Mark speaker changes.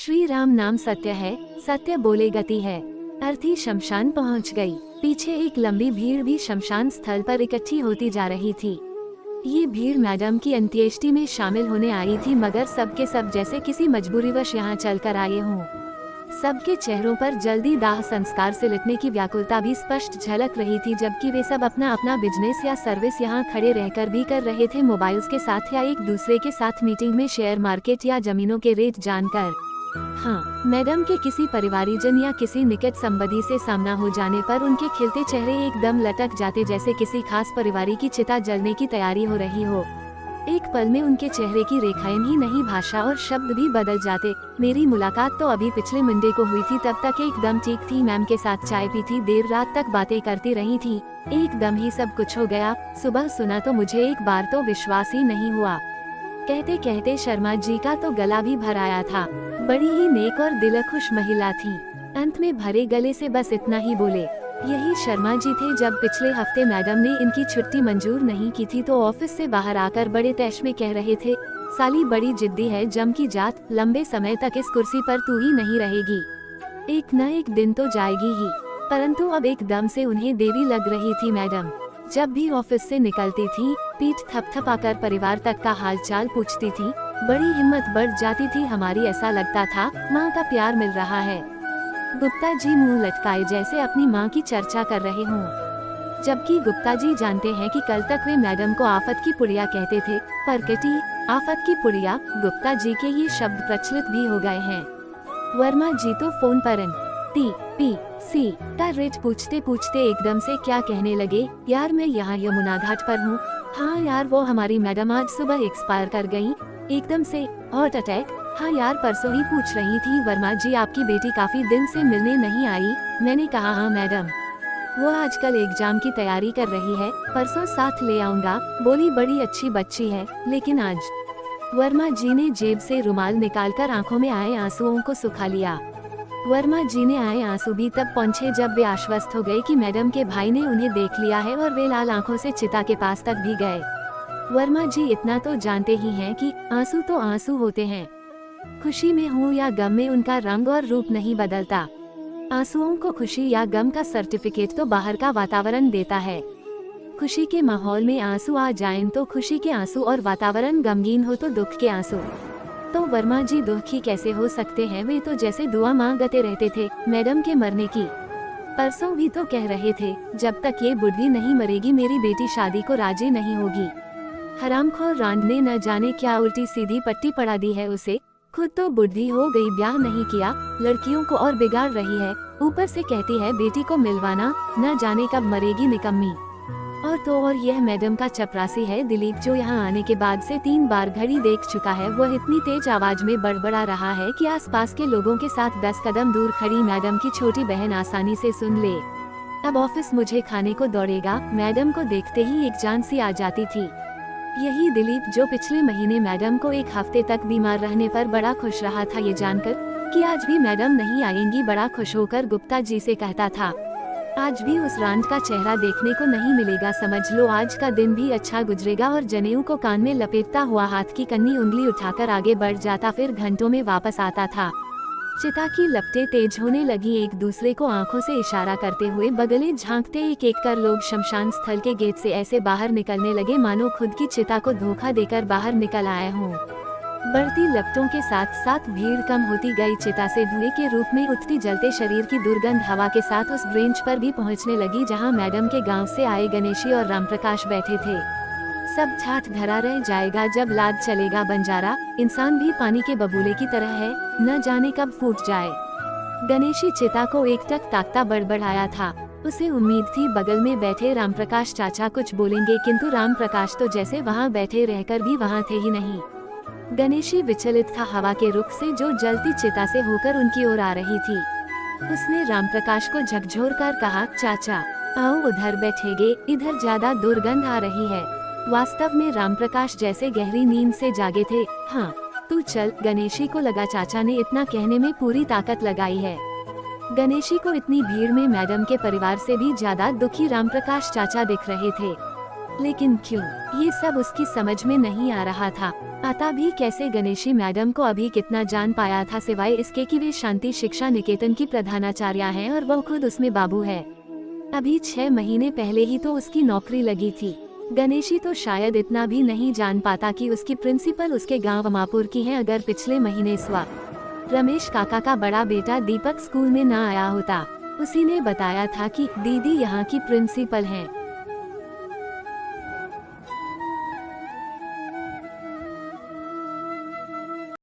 Speaker 1: श्री राम नाम सत्य है, सत्य बोले गति है। अर्थी शमशान पहुंच गई। पीछे एक लंबी भीड़ भी शमशान स्थल पर इकट्ठी होती जा रही थी। ये भीड़ मैडम की अंत्येष्टि में शामिल होने आई थी, मगर सबके सब जैसे किसी मजबूरीवश यहाँ चलकर आए हों। सबके चेहरों पर जल्दी दाह संस्कार से लिटने की व्याकुलता भी स्पष्ट झलक रही थी, जबकि वे सब अपना अपना बिजनेस या सर्विस यहाँ खड़े रहकर भी कर रहे थे, मोबाइल्स के साथ या एक दूसरे के साथ मीटिंग में शेयर मार्केट या जमीनों के रेट जानकर। हाँ, मैडम के किसी परिवारीजन या किसी निकट संबंधी से सामना हो जाने पर उनके खिलते चेहरे एकदम लटक जाते, जैसे किसी खास परिवारी की चिता जलने की तैयारी हो रही हो। एक पल में उनके चेहरे की रेखाएं ही नहीं, भाषा और शब्द भी बदल जाते। मेरी मुलाकात तो अभी पिछले मंडे को हुई थी, तब तक एकदम ठीक थी, मैम के साथ चाय पी थी, देर रात तक बातें करती रही थी, एकदम ही सब कुछ हो गया। सुबह सुना तो मुझे एक बार तो विश्वास ही नहीं हुआ। कहते कहते शर्मा जी का तो गला भी भर आया था। बड़ी ही नेक और दिलखुश महिला थी। अंत में भरे गले से बस इतना ही बोले, यही शर्मा जी थे। जब पिछले हफ्ते मैडम ने इनकी छुट्टी मंजूर नहीं की थी तो ऑफिस से बाहर आकर बड़े तैश में कह रहे थे, साली बड़ी जिद्दी है, जम की जात, लंबे समय तक इस कुर्सी पर तू ही नहीं रहेगी, एक न एक दिन तो जाएगी ही। परंतु अब एकदम से उन्हें देवी लग रही थी मैडम। जब भी ऑफिस से निकलती थी, पीठ थपथपाकर परिवार तक का हालचाल पूछती थी। बड़ी हिम्मत बढ़ जाती थी हमारी, ऐसा लगता था माँ का प्यार मिल रहा है। गुप्ता जी मुंह लटकाए जैसे अपनी माँ की चर्चा कर रहे हों, जबकि गुप्ता जी जानते हैं कि कल तक वे मैडम को आफत की पुड़िया कहते थे। परकटी, आफत की पुड़िया, गुप्ता जी के ये शब्द प्रचलित भी हो गए हैं। वर्मा जी तो फोन पर TPC का रेट पूछते पूछते एकदम से क्या कहने लगे, यार मैं यहाँ यमुना घाट पर हूँ। हाँ यार, वो हमारी मैडम आज सुबह एक्सपायर कर गयी, एकदम से हार्ट अटैक। हाँ यार, परसों ही पूछ रही थी वर्मा जी आपकी बेटी काफी दिन से मिलने नहीं आई। मैंने कहा हाँ मैडम, वो आजकल एग्जाम की तैयारी कर रही है, परसों साथ ले आऊंगा। बोली बड़ी अच्छी बच्ची है, लेकिन आज। वर्मा जी ने जेब से रुमाल निकालकर आंखों में आए आंसुओं को सुखा लिया। वर्मा जी ने आए आंसू भी तब पहुँचे जब वे आश्वस्त हो गए कि मैडम के भाई ने उन्हें देख लिया है, और वे लाल आंखों से चिता के पास तक भी गए। वर्मा जी इतना तो जानते ही हैं कि आंसू तो आंसू होते हैं। खुशी में हो या गम में उनका रंग और रूप नहीं बदलता। आंसुओं को खुशी या गम का सर्टिफिकेट तो बाहर का वातावरण देता है। खुशी के माहौल में आंसू आ जाएं तो खुशी के आंसू, और वातावरण गमगीन हो तो दुख के आंसू। तो वर्मा जी दुखी कैसे हो सकते हैं? वे तो जैसे दुआ मांगते रहते थे मैडम के मरने की। परसों भी तो कह रहे थे, जब तक ये बुढ़ी नहीं मरेगी मेरी बेटी शादी को राजी नहीं होगी। हरामखोर रांड ने न जाने क्या उल्टी सीधी पट्टी पड़ा दी है उसे। खुद तो बुढ़ी हो गई, ब्याह नहीं किया, लड़कियों को और बिगाड़ रही है, ऊपर से कहती है बेटी को मिलवाना, न जाने कब मरेगी निकम्मी। और तो और यह मैडम का चपरासी है दिलीप, जो यहाँ आने के बाद से 3 बार घड़ी देख चुका है। वह इतनी तेज आवाज में बड़बड़ा रहा है कि आसपास के लोगों के साथ 10 कदम दूर खड़ी मैडम की छोटी बहन आसानी से सुन ले। अब ऑफिस मुझे खाने को दौड़ेगा। मैडम को देखते ही एक जान सी आ जाती थी। यही दिलीप जो पिछले महीने मैडम को 1 हफ्ते तक बीमार रहने पर बड़ा खुश रहा था, ये जानकर कि आज भी मैडम नहीं आएंगी, बड़ा खुश होकर गुप्ता जी से कहता था, आज भी उस रांड का चेहरा देखने को नहीं मिलेगा, समझ लो आज का दिन भी अच्छा गुजरेगा। और जनेऊ को कान में लपेटता हुआ हाथ की कन्नी उंगली उठाकर आगे बढ़ जाता, फिर घंटों में वापस आता था। चिता की लपटें तेज होने लगी, एक दूसरे को आंखों से इशारा करते हुए बगले झांकते एक एक कर लोग शमशान स्थल के गेट से ऐसे बाहर निकलने लगे मानो खुद की चिता को धोखा देकर बाहर निकल आए हों। बढ़ती लपटों के साथ साथ भीड़ कम होती गई। चिता से धुएं के रूप में उठती जलते शरीर की दुर्गंध हवा के साथ उस ब्रेंच पर भी पहुंचने लगी जहां मैडम के गांव से आए गणेशी और रामप्रकाश बैठे थे। सब ठाठ धरा रह जाएगा जब लाद चलेगा बंजारा, इंसान भी पानी के बबूले की तरह है, न जाने कब फूट जाए। गणेशी चिता को एकटक ताकता बड़बड़ाया था। उसे उम्मीद थी बगल में बैठे रामप्रकाश चाचा कुछ बोलेंगे, किंतु रामप्रकाश तो जैसे वहां बैठे रहकर भी वहां थे ही नहीं। गणेशी विचलित था हवा के रुख से जो जलती चिता से होकर उनकी ओर आ रही थी। उसने रामप्रकाश को झकझोर कर कहा, चाचा आओ उधर बैठेंगे, इधर ज्यादा दुर्गंध आ रही है। वास्तव में रामप्रकाश जैसे गहरी नींद से जागे थे। हाँ तू चल, गणेशी को लगा चाचा ने इतना कहने में पूरी ताकत लगाई है। गणेशी को इतनी भीड़ में मैडम के परिवार से भी ज्यादा दुखी रामप्रकाश चाचा दिख रहे थे, लेकिन क्यों, ये सब उसकी समझ में नहीं आ रहा था। आता भी कैसे गणेशी मैडम को अभी कितना जान पाया था, सिवाय इसके कि वे शांति शिक्षा निकेतन की प्रधानाचार्या हैं और वह खुद उसमें बाबू है। अभी 6 महीने पहले ही तो उसकी नौकरी लगी थी। गणेशी तो शायद इतना भी नहीं जान पाता कि उसकी प्रिंसिपल उसके गांव अमापुर की है। अगर पिछले महीने स्वा रमेश काका का बड़ा बेटा दीपक स्कूल में न आया होता, उसी ने बताया था कि दीदी यहाँ की प्रिंसिपल हैं।